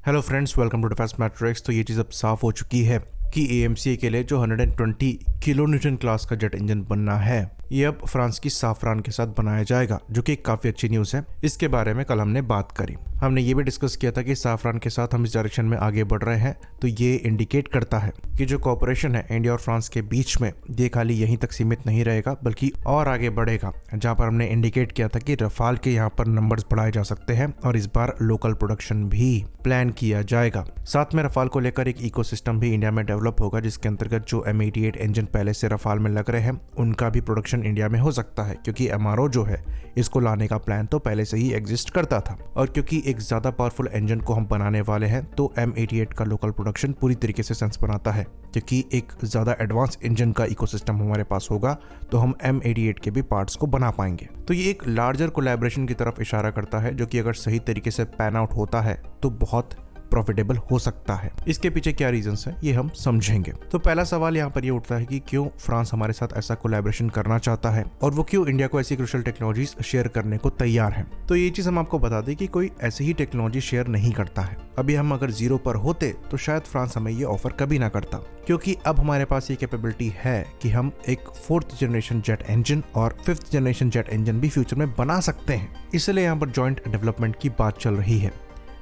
Hello friends, welcome to defence matrix. तो ये चीज़ अब साफ हो चुकी है कि AMCA के लिए जो 120 किलो न्यूटन क्लास का जेट इंजन बनना है, ये अब फ्रांस की साफरान के साथ बनाया जाएगा, जो कि काफ़ी अच्छी न्यूज़ है। इसके बारे में कल हमने बात करी। हमने ये भी डिस्कस किया था कि साफरान के साथ हम इस डायरेक्शन में आगे बढ़ रहे हैं, तो ये इंडिकेट करता है कि जो कोऑपरेशन है इंडिया और फ्रांस के बीच में, ये खाली यहीं तक सीमित नहीं रहेगा बल्कि और आगे बढ़ेगा। जहाँ पर हमने इंडिकेट किया था कि रफाल के यहाँ पर नंबर्स बढ़ाए जा सकते हैं और इस बार लोकल प्रोडक्शन भी प्लान किया जाएगा। साथ में रफाल को लेकर एक इकोसिस्टम भी इंडिया में डेवलप होगा, जिसके अंतर्गत जो M88 इंजन पहले से रफाल में लग रहे हैं उनका भी प्रोडक्शन इंडिया में हो सकता है, क्योंकि MRO जो है इसको लाने का प्लान तो पहले से ही एग्जिस्ट करता था। और क्योंकि एक ज्यादा पावरफुल इंजन को हम बनाने वाले हैं, तो M88 का लोकल प्रोडक्शन पूरी तरीके से सेंस बनाता है, क्योंकि एक ज्यादा एडवांस इंजन का इकोसिस्टम हमारे पास होगा तो हम M88 के भी पार्ट्स को बना पाएंगे। तो ये एक लार्जर कोलैबोरेशन की तरफ इशारा करता है, जो कि अगर सही तरीके से पैन आउट होता है तो बहुत प्रॉफिटेबल हो सकता है। इसके पीछे क्या रीजंस हैं ये हम समझेंगे। तो पहला सवाल यहाँ पर ये उठता है कि क्यों फ्रांस हमारे साथ ऐसा कोलैबोरेशन करना चाहता है और वो क्यों इंडिया को ऐसी क्रूशियल टेक्नोलॉजीज शेयर करने को तैयार है। तो ये चीज हम आपको बता दें कि कोई ऐसी ही टेक्नोलॉजी शेयर नहीं करता है। अभी हम अगर 0 पर होते तो शायद फ्रांस हमें ये ऑफर कभी ना करता, क्योंकि अब हमारे पास ये कैपेबिलिटी है कि हम एक 4th जनरेशन जेट इंजन और 5th जनरेशन जेट इंजन भी फ्यूचर में बना सकते हैं। इसलिए यहाँ पर जॉइंट डेवलपमेंट की बात चल रही है।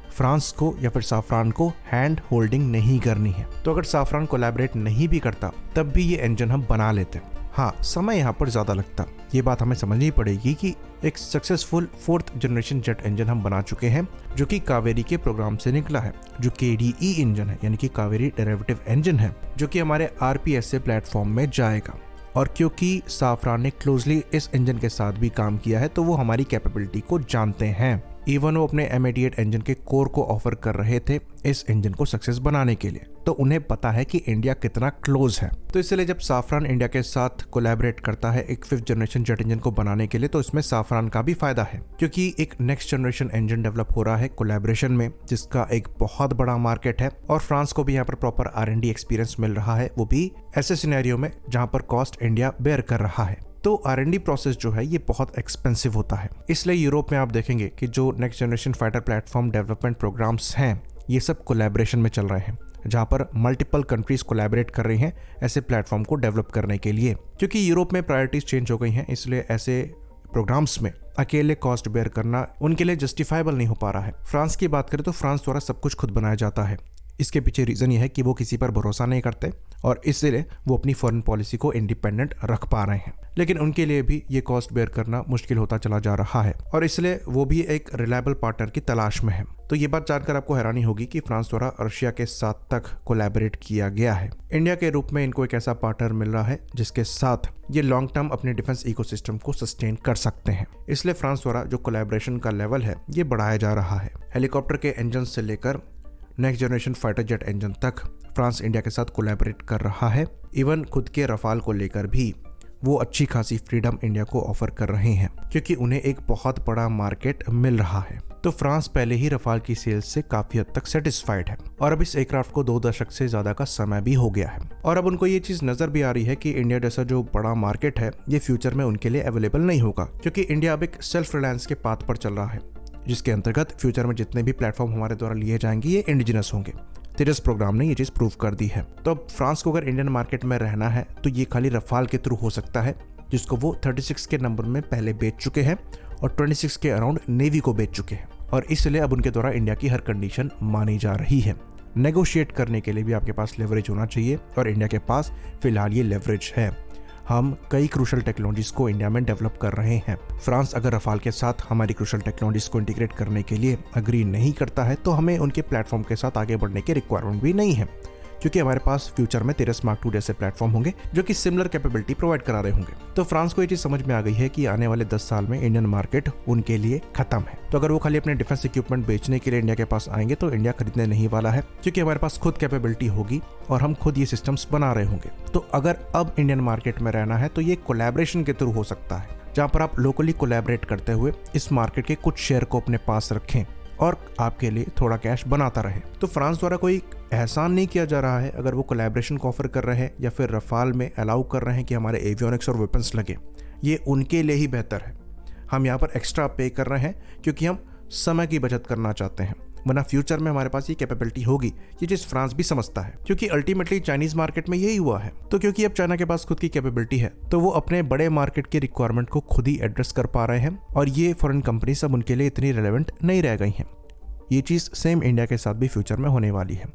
फ्रांस को या फिर साफरान को हैंड होल्डिंग नहीं करनी है। तो अगर साफरान कोलैबोरेट नहीं भी करता तब भी ये इंजन हम बना लेते। हाँ, समय यहाँ पर ज्यादा लगता। ये बात हमें समझनी पड़ेगी कि एक successful 4th generation jet engine हम बना चुके हैं, जो कि कावेरी के प्रोग्राम से निकला है, जो KDE इंजन है, यानी कि कावेरी डेरिवेटिव इंजन है, जो कि हमारे RPSA प्लेटफॉर्म में जाएगा। और क्योंकि साफरान ने क्लोजली इस इंजन के साथ भी काम किया है, तो वो हमारी कैपेबिलिटी को जानते हैं। इवन वो अपने M88 इंजन के कोर को ऑफर कर रहे थे इस इंजन को सक्सेस बनाने के लिए, तो उन्हें पता है कि इंडिया कितना क्लोज है। तो इसलिए जब साफरान इंडिया के साथ कोलैबोरेट करता है एक 5th जनरेशन जेट इंजन को बनाने के लिए, तो इसमें साफरान का भी फायदा है, क्योंकि एक नेक्स्ट जनरेशन इंजन डेवलप हो रहा है कोलैबोरेशन में, जिसका एक बहुत बड़ा मार्केट है। और फ्रांस को भी यहाँ पर प्रॉपर R&D एक्सपीरियंस मिल रहा है, वो भी ऐसे सिनेरियो में जहाँ पर कॉस्ट इंडिया बेयर कर रहा है। तो R&D प्रोसेस जो है ये बहुत एक्सपेंसिव होता है। इसलिए यूरोप में आप देखेंगे कि जो next generation fighter platform development programmes हैं, ये सब कोलैबोरेशन में चल रहे हैं, जहां पर मल्टीपल कंट्रीज कोलैबोरेट कर रही हैं ऐसे प्लेटफॉर्म को डेवलप करने के लिए। क्योंकि यूरोप में प्रायोरिटीज चेंज हो गई हैं, इसलिए ऐसे प्रोग्राम्स में अकेले कॉस्ट बेयर करना उनके लिए जस्टिफाइबल नहीं हो पा रहा है। फ्रांस की बात करें तो फ्रांस द्वारा सब कुछ खुद बनाया जाता है। इसके पीछे रीजन ये है कि वो किसी पर भरोसा नहीं करते और इसलिए वो अपनी फॉरेन पॉलिसी को इंडिपेंडेंट रख पा रहे हैं। लेकिन उनके लिए भी ये कॉस्ट बेयर करना मुश्किल होता चला जा रहा है और इसलिए वो भी एक रिलायबल पार्टनर की तलाश में है। तो ये बात जानकर आपको हैरानी होगी कि फ्रांस द्वारा रशिया के साथ तक कोलैबोरेट किया गया है। इंडिया के रूप में इनको एक ऐसा पार्टनर मिल रहा है जिसके साथ ये लॉन्ग टर्म अपने डिफेंस इकोसिस्टम को सस्टेन कर सकते हैं। इसलिए फ्रांस द्वारा जो कोलैबोरेशन का लेवल है ये बढ़ाया जा रहा है। हेलीकॉप्टर के इंजन से लेकर next generation fighter jet engine तक फ्रांस इंडिया के साथ कोलैबोरेट कर रहा है। इवन खुद के रफाल को लेकर भी वो अच्छी खासी फ्रीडम इंडिया को ऑफर कर रहे हैं, क्योंकि उन्हें एक बहुत बड़ा मार्केट मिल रहा है। तो फ्रांस पहले ही रफाल की सेल्स से काफी हद तक सेटिस्फाइड है और अब इस एयरक्राफ्ट को 2 दशक से ज्यादा का समय भी हो गया है। और अब उनको ये चीज नजर भी आ रही है कि इंडिया जैसा जो बड़ा मार्केट है ये फ्यूचर में उनके लिए अवेलेबल नहीं होगा, क्योंकि इंडिया अब एक सेल्फ रिलायंस के पाथ पर चल रहा है, जिसके अंतर्गत फ्यूचर में जितने भी प्लेटफॉर्म हमारे द्वारा लिए जाएंगे ये इंडिजिनस होंगे। तेजस प्रोग्राम ने ये चीज प्रूव कर दी है। तो अब फ्रांस को अगर इंडियन मार्केट में रहना है तो ये खाली रफाल के थ्रू हो सकता है, जिसको वो 36 के नंबर में पहले बेच चुके हैं और 26 के अराउंड नेवी को बेच चुके हैं। और इसलिए अब उनके द्वारा इंडिया की हर कंडीशन मानी जा रही है। नेगोशिएट करने के लिए भी आपके पास लेवरेज होना चाहिए और इंडिया के पास फिलहाल ये लेवरेज है। हम कई क्रूशल टेक्नोलॉजीज को इंडिया में डेवलप कर रहे हैं। फ्रांस अगर रफाल के साथ हमारी क्रूशल टेक्नोलॉजीज को इंटीग्रेट करने के लिए अग्री नहीं करता है, तो हमें उनके प्लेटफॉर्म के साथ आगे बढ़ने की रिक्वायरमेंट भी नहीं है, क्योंकि हमारे पास फ्यूचर में तेजस मार्क 2 जैसे प्लेटफॉर्म होंगे जो कि सिमिलर कैपेबिलिटी प्रोवाइड करा रहे होंगे। तो फ्रांस को ये चीज समझ में आ गई है कि आने वाले 10 साल में इंडियन मार्केट उनके लिए खत्म है। तो अगर वो खाली अपने डिफेंस इक्विपमेंट बेचने के लिए इंडिया के पास आएंगे तो इंडिया खरीदने नहीं वाला है, क्योंकि हमारे पास खुद कैपेबिलिटी होगी और हम खुद ये सिस्टम्स बना रहे होंगे। तो अगर अब इंडियन मार्केट में रहना है तो ये कोलैबोरेशन के थ्रू हो सकता है, जहाँ पर आप लोकली कोलैबोरेट करते हुए इस मार्केट के कुछ शेयर को अपने पास रखें और आपके लिए थोड़ा कैश बनाता रहे। तो फ्रांस द्वारा कोई एहसान नहीं किया जा रहा है अगर वो कोलैबोरेशन को ऑफर कर रहे हैं या फिर रफाल में अलाउ कर रहे हैं कि हमारे एवियोनिक्स और वेपन्स लगे। ये उनके लिए ही बेहतर है। हम यहाँ पर एक्स्ट्रा पे कर रहे हैं क्योंकि हम समय की बचत करना चाहते हैं। वरना फ्यूचर में हमारे पास ये कैपेबिलिटी होगी। ये चीज फ्रांस भी समझता है, क्योंकि अल्टीमेटली चाइनीज मार्केट में यही हुआ है। तो क्योंकि अब चाइना के पास खुद की कैपेबिलिटी है, तो वो अपने बड़े मार्केट के रिक्वायरमेंट को खुद ही एड्रेस कर पा रहे हैं, और ये फॉरेन कंपनी सब उनके लिए इतनी रेलेवेंट नहीं रह गई हैं। ये चीज सेम इंडिया के साथ भी फ्यूचर में होने वाली है।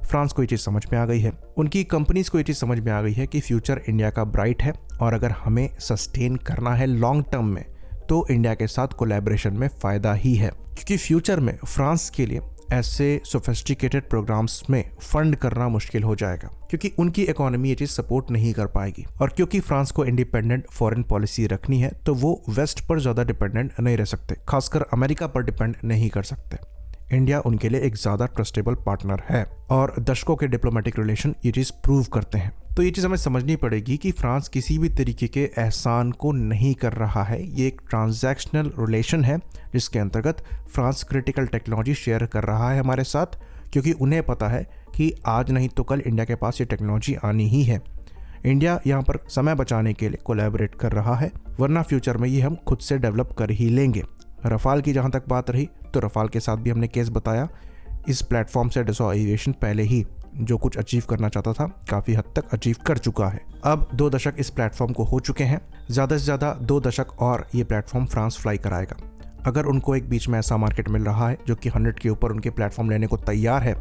फ्रांस को ये चीज समझ में आ गई है, उनकी कंपनीज को ये चीज समझ में आ गई है कि फ्यूचर इंडिया का ब्राइट है, और अगर हमें सस्टेन करना है लॉन्ग टर्म में तो इंडिया के साथ कोलैबोरेशन में फायदा ही है। क्योंकि फ्यूचर में फ्रांस के लिए ऐसे सोफिस्टिकेटेड प्रोग्राम्स में फंड करना मुश्किल हो जाएगा, क्योंकि उनकी इकोनॉमी ये चीज सपोर्ट नहीं कर पाएगी। और क्योंकि फ्रांस को इंडिपेंडेंट फॉरेन पॉलिसी रखनी है, तो वो वेस्ट पर ज्यादा डिपेंडेंट नहीं रह सकते, खासकर अमेरिका पर डिपेंड नहीं कर सकते। इंडिया उनके लिए एक ज्यादा ट्रस्टेबल पार्टनर है, और दशकों के डिप्लोमेटिक रिलेशन ये चीज प्रूव करते हैं। तो ये चीज हमें समझनी पड़ेगी कि फ्रांस किसी भी तरीके के एहसान को नहीं कर रहा है। ये एक ट्रांजैक्शनल रिलेशन है, जिसके अंतर्गत फ्रांस क्रिटिकल टेक्नोलॉजी शेयर कर रहा है हमारे साथ, क्योंकि उन्हें पता है कि आज नहीं तो कल इंडिया के पास ये टेक्नोलॉजी आनी ही है। इंडिया यहाँ पर समय बचाने के लिए कोलैबोरेट कर रहा है, वरना फ्यूचर में ये हम खुद से डेवलप कर ही लेंगे। रफाल की जहाँ तक बात रही, तो रफाल के साथ भी हमने केस बताया। इस प्लेटफॉर्म से डसॉ एविएशन पहले ही जो कुछ अचीव करना चाहता था, काफ़ी हद तक अचीव कर चुका है। अब 2 दशक इस प्लेटफॉर्म को हो चुके हैं, ज़्यादा से ज़्यादा 2 दशक और ये प्लेटफॉर्म फ्रांस फ्लाई कराएगा। अगर उनको एक बीच में ऐसा मार्केट मिल रहा है जो कि 100 के ऊपर उनके प्लेटफॉर्म लेने को तैयार है,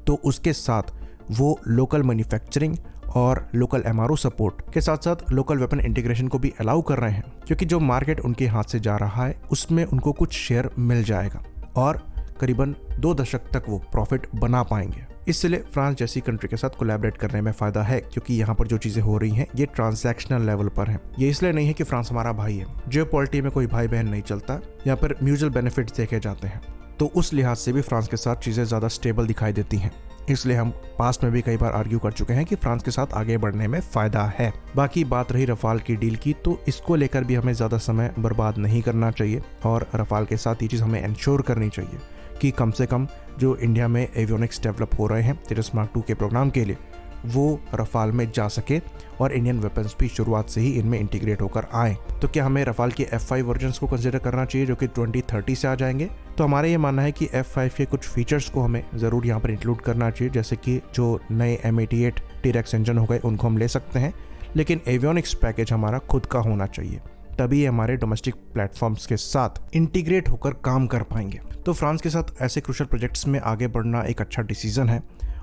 तो उसके साथ वो लोकल मैन्युफैक्चरिंग और लोकल एमआरओ सपोर्ट के साथ साथ लोकल वेपन इंटीग्रेशन को भी अलाउ कर रहे हैं, क्योंकि जो मार्केट उनके हाथ से जा रहा है उसमें उनको कुछ शेयर मिल जाएगा, और करीबन 2 दशक तक वो प्रॉफिट बना पाएंगे। इसलिए फ्रांस जैसी कंट्री के साथ कोलैबोरेट करने में फायदा है, क्योंकि यहाँ पर जो चीजें हो रही हैं ये ट्रांजैक्शनल लेवल पर हैं। ये इसलिए नहीं है कि फ्रांस हमारा भाई है, जियोपॉलिटिक्स में कोई भाई बहन नहीं चलता, यहाँ पर म्यूचुअल बेनिफिट्स देखे जाते हैं। तो उस लिहाज से भी फ्रांस के साथ चीजें ज्यादा स्टेबल दिखाई देती हैं। इसलिए हम पास्ट में भी कई बार आर्ग्यू कर चुके हैं कि फ्रांस के साथ आगे बढ़ने में फायदा है। बाकी बात रही रफाल की डील की, तो इसको लेकर भी हमें ज्यादा समय बर्बाद नहीं करना चाहिए, और रफाल के साथ ये चीज हमें इंश्योर करनी चाहिए कि कम से कम जो इंडिया में एवियोनिक्स डेवलप हो रहे हैं तेजस मार्क 2 के प्रोग्राम के लिए, वो रफाल में जा सके, और इंडियन वेपन्स भी शुरुआत से ही इनमें इंटीग्रेट होकर आए। तो क्या हमें रफाल के F5 वर्जन्स को कंसिडर करना चाहिए जो कि 2030 से आ जाएंगे? तो हमारा ये मानना है कि F5 के कुछ फीचर्स को हमें ज़रूर यहाँ पर इंक्लूड करना चाहिए, जैसे कि जो नए M88 T-Rex इंजन हो गए उनको हम ले सकते हैं, लेकिन एवियोनिक्स पैकेज हमारा खुद का होना चाहिए, तभी हमारे डोमेस्टिक प्लेटफॉर्म्स के साथ इंटीग्रेट होकर काम कर पाएंगे। तो फ्रांस के साथ ऐसे क्रूशल प्रोजेक्ट्स में आगे बढ़ना एक अच्छा डिसीजन है,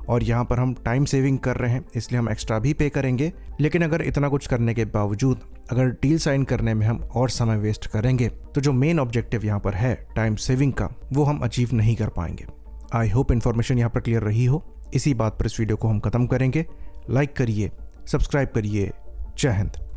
और यहाँ पर हम टाइम सेविंग कर रहे हैं, इसलिए हम एक्स्ट्रा भी पे करेंगे। लेकिन अगर इतना कुछ करने के बावजूद अगर डील साइन करने में हम और समय वेस्ट करेंगे, तो जो मेन ऑब्जेक्टिव यहाँ पर है टाइम सेविंग का, वो हम अचीव नहीं कर पाएंगे। आई होप इन्फॉर्मेशन यहाँ पर क्लियर रही हो। इसी बात पर इस वीडियो को हम खत्म करेंगे। लाइक करिए, सब्सक्राइब करिए। जय हिंद।